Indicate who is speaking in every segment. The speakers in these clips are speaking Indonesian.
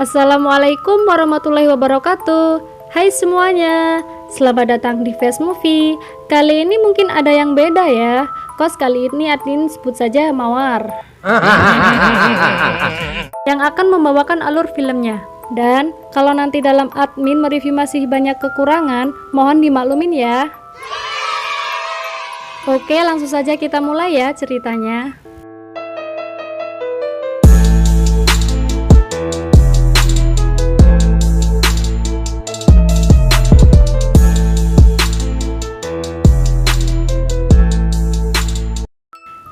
Speaker 1: Assalamualaikum warahmatullahi wabarakatuh. Hai semuanya, selamat datang di Fast Movie. Kali ini mungkin ada yang beda ya. Kos kali ini admin sebut saja Mawar yang akan membawakan alur filmnya. Dan kalau nanti dalam admin mereview masih banyak kekurangan, mohon dimaklumin ya. Oke, langsung saja kita mulai ya ceritanya.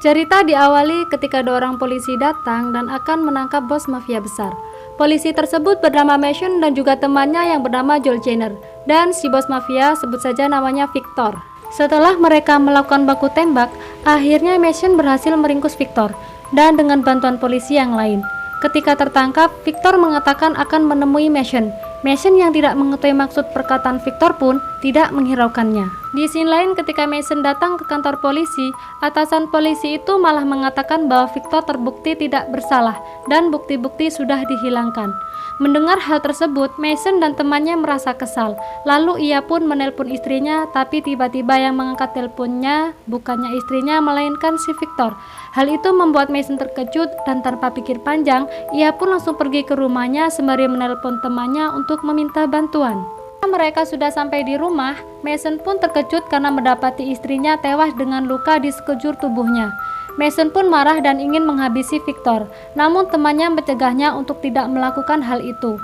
Speaker 1: Cerita diawali ketika dua orang polisi datang dan akan menangkap bos mafia besar. Polisi tersebut bernama Mason dan juga temannya yang bernama Joel Jenner. Dan si bos mafia sebut saja namanya Victor. Setelah mereka melakukan baku tembak, akhirnya Mason berhasil meringkus Victor dan dengan bantuan polisi yang lain. Ketika tertangkap, Victor mengatakan akan menemui Mason. Mason yang tidak mengetahui maksud perkataan Victor pun tidak menghiraukannya. Di sisi lain, ketika Mason datang ke kantor polisi, atasan polisi itu malah mengatakan bahwa Victor terbukti tidak bersalah dan bukti-bukti sudah dihilangkan. Mendengar hal tersebut, Mason dan temannya merasa kesal. Lalu ia pun menelpon istrinya, tapi tiba-tiba yang mengangkat teleponnya bukannya istrinya melainkan si Victor. Hal itu membuat Mason terkejut dan tanpa pikir panjang, ia pun langsung pergi ke rumahnya sembari menelpon temannya untuk meminta bantuan. Mereka sudah sampai di rumah, Mason pun terkejut karena mendapati istrinya tewas dengan luka di sekujur tubuhnya. Mason pun marah dan ingin menghabisi Victor, namun temannya mencegahnya untuk tidak melakukan hal itu.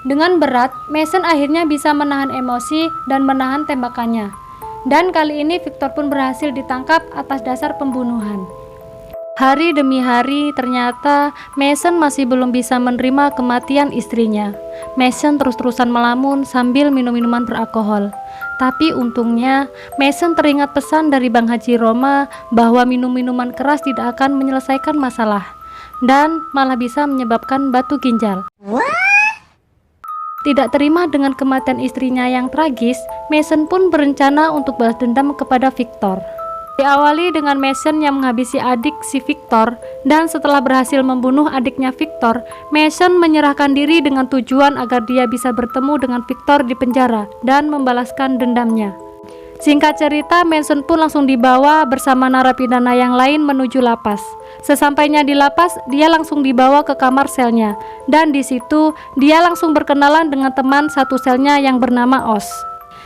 Speaker 1: Dengan berat, Mason akhirnya bisa menahan emosi dan menahan tembakannya. Dan kali ini Victor pun berhasil ditangkap atas dasar pembunuhan. Hari demi hari, ternyata Mason masih belum bisa menerima kematian istrinya. Mason terus-terusan melamun sambil minum minuman beralkohol. Tapi untungnya, Mason teringat pesan dari Bang Haji Roma bahwa minum minuman keras tidak akan menyelesaikan masalah dan malah bisa menyebabkan batu ginjal. Tidak terima dengan kematian istrinya yang tragis, Mason pun berencana untuk balas dendam kepada Victor. Diawali dengan Mason yang menghabisi adik si Victor, dan setelah berhasil membunuh adiknya Victor, Mason menyerahkan diri dengan tujuan agar dia bisa bertemu dengan Victor di penjara dan membalaskan dendamnya. Singkat cerita, Mason pun langsung dibawa bersama narapidana yang lain menuju lapas. Sesampainya di lapas, dia langsung dibawa ke kamar selnya, dan di situ dia langsung berkenalan dengan teman satu selnya yang bernama Oz.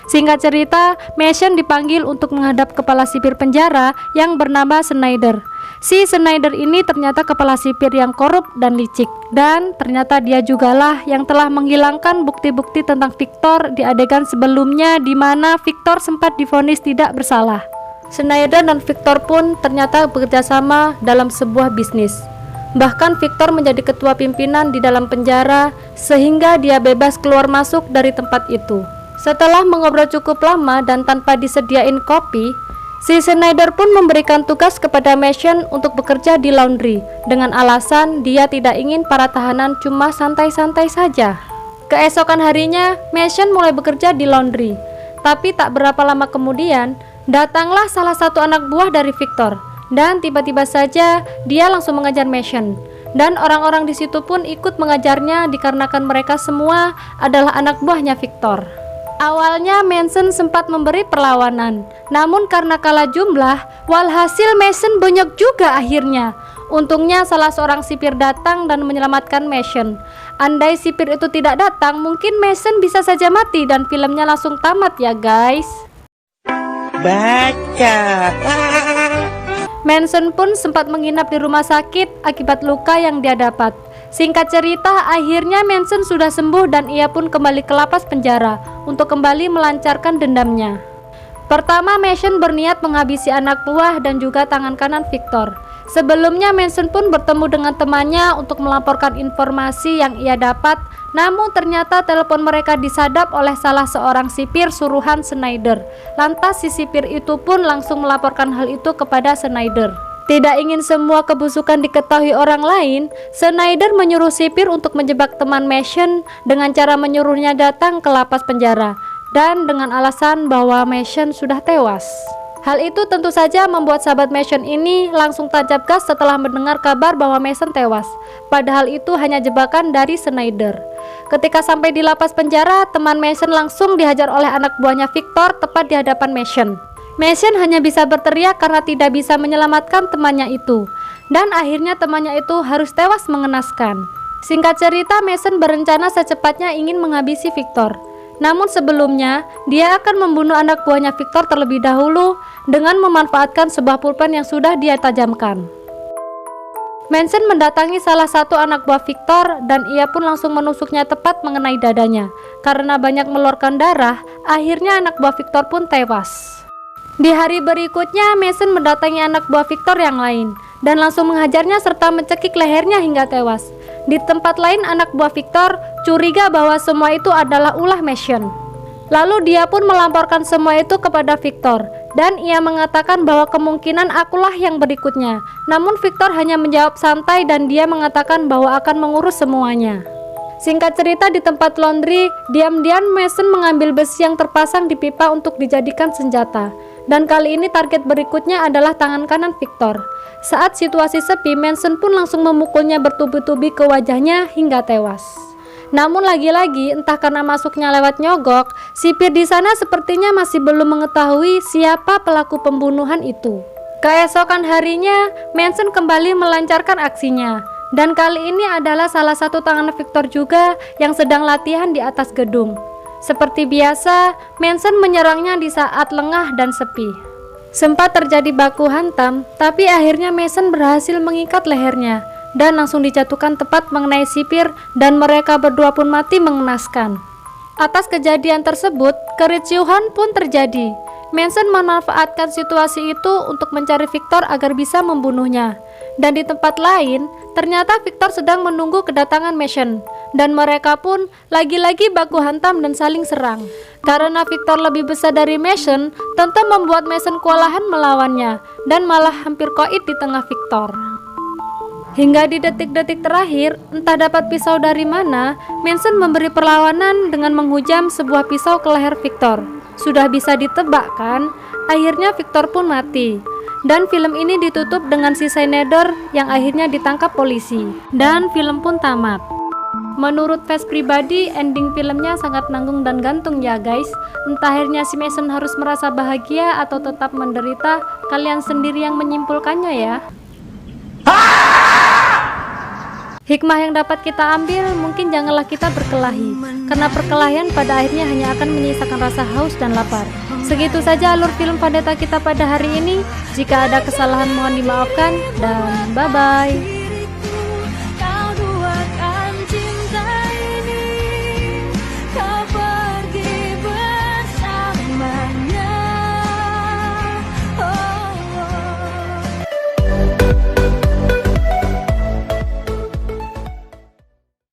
Speaker 1: Singkat cerita, Mason dipanggil untuk menghadap kepala sipir penjara yang bernama Schneider. Si Schneider ini ternyata kepala sipir yang korup dan licik, dan ternyata dia jugalah yang telah menghilangkan bukti-bukti tentang Victor di adegan sebelumnya di mana Victor sempat divonis tidak bersalah. Schneider dan Victor pun ternyata bekerja sama dalam sebuah bisnis. Bahkan Victor menjadi ketua pimpinan di dalam penjara sehingga dia bebas keluar masuk dari tempat itu. Setelah mengobrol cukup lama dan tanpa disediain kopi, si Schneider pun memberikan tugas kepada Mason untuk bekerja di laundry dengan alasan dia tidak ingin para tahanan cuma santai-santai saja. Keesokan harinya, Mason mulai bekerja di laundry. Tapi tak berapa lama kemudian, datanglah salah satu anak buah dari Victor dan tiba-tiba saja dia langsung mengajar Mason. Dan orang-orang di situ pun ikut mengajarnya dikarenakan mereka semua adalah anak buahnya Victor. Awalnya Mason sempat memberi perlawanan, namun karena kalah jumlah, walhasil Mason bonyok juga akhirnya. Untungnya salah seorang sipir datang dan menyelamatkan Mason. Andai sipir itu tidak datang, mungkin Mason bisa saja mati dan filmnya langsung tamat ya guys.
Speaker 2: Baca.
Speaker 1: Mason pun sempat menginap di rumah sakit akibat luka yang dia dapat. Singkat cerita, akhirnya Mason sudah sembuh dan ia pun kembali ke lapas penjara untuk kembali melancarkan dendamnya. Pertama, Mason berniat menghabisi anak buah dan juga tangan kanan Victor. Sebelumnya, Mason pun bertemu dengan temannya untuk melaporkan informasi yang ia dapat, namun ternyata telepon mereka disadap oleh salah seorang sipir suruhan Schneider. Lantas si sipir itu pun langsung melaporkan hal itu kepada Schneider. Tidak ingin semua kebusukan diketahui orang lain, Schneider menyuruh sipir untuk menjebak teman Mason dengan cara menyuruhnya datang ke lapas penjara dan dengan alasan bahwa Mason sudah tewas. Hal itu tentu saja membuat sahabat Mason ini langsung tancap gas setelah mendengar kabar bahwa Mason tewas. Padahal itu hanya jebakan dari Schneider. Ketika sampai di lapas penjara, teman Mason langsung dihajar oleh anak buahnya Victor tepat di hadapan Mason. Mason hanya bisa berteriak karena tidak bisa menyelamatkan temannya itu. Dan akhirnya temannya itu harus tewas mengenaskan. Singkat cerita, Mason berencana secepatnya ingin menghabisi Victor. Namun sebelumnya, dia akan membunuh anak buahnya Victor terlebih dahulu dengan memanfaatkan sebuah pulpen yang sudah dia tajamkan. Manson mendatangi salah satu anak buah Victor dan ia pun langsung menusuknya tepat mengenai dadanya. Karena banyak mengeluarkan darah, akhirnya anak buah Victor pun tewas. Di hari berikutnya, Mason mendatangi anak buah Victor yang lain dan langsung menghajarnya serta mencekik lehernya hingga tewas. Di tempat lain, anak buah Victor curiga bahwa semua itu adalah ulah Mason. Lalu dia pun melamporkan semua itu kepada Victor dan ia mengatakan bahwa kemungkinan akulah yang berikutnya. Namun Victor hanya menjawab santai dan dia mengatakan bahwa akan mengurus semuanya. Singkat cerita, di tempat laundry, diam-diam Mason mengambil besi yang terpasang di pipa untuk dijadikan senjata. Dan kali ini target berikutnya adalah tangan kanan Victor. Saat situasi sepi, Mason pun langsung memukulnya bertubi-tubi ke wajahnya hingga tewas. Namun lagi-lagi entah karena masuknya lewat nyogok, sipir di sana sepertinya masih belum mengetahui siapa pelaku pembunuhan itu. Keesokan harinya, Mason kembali melancarkan aksinya. Dan kali ini adalah salah satu tangan Victor juga yang sedang latihan di atas gedung. Seperti biasa, Mason menyerangnya di saat lengah dan sepi. Sempat terjadi baku hantam, tapi akhirnya Mason berhasil mengikat lehernya dan langsung dijatuhkan tepat mengenai sipir dan mereka berdua pun mati mengenaskan. Atas kejadian tersebut, kericuhan pun terjadi. Mason memanfaatkan situasi itu untuk mencari Victor agar bisa membunuhnya. Dan di tempat lain, ternyata Victor sedang menunggu kedatangan Mason. Dan mereka pun lagi-lagi baku hantam dan saling serang. Karena Victor lebih besar dari Mason, tentu membuat Mason kewalahan melawannya dan malah hampir koit di tengah Victor. Hingga di detik-detik terakhir, entah dapat pisau dari mana, Mason memberi perlawanan dengan menghujam sebuah pisau ke leher Victor. Sudah bisa ditebak kan? Akhirnya Victor pun mati. Dan film ini ditutup dengan si Schneider yang akhirnya ditangkap polisi. Dan film pun tamat. Menurut Fes pribadi, ending filmnya sangat nanggung dan gantung ya guys. Entah akhirnya si Mason harus merasa bahagia atau tetap menderita, kalian sendiri yang menyimpulkannya ya. Hikmah yang dapat kita ambil, mungkin janganlah kita berkelahi, karena perkelahian pada akhirnya hanya akan menyisakan rasa haus dan lapar. Segitu saja alur film Vendetta kita pada hari ini. Jika ada kesalahan mohon dimaafkan, dan bye-bye.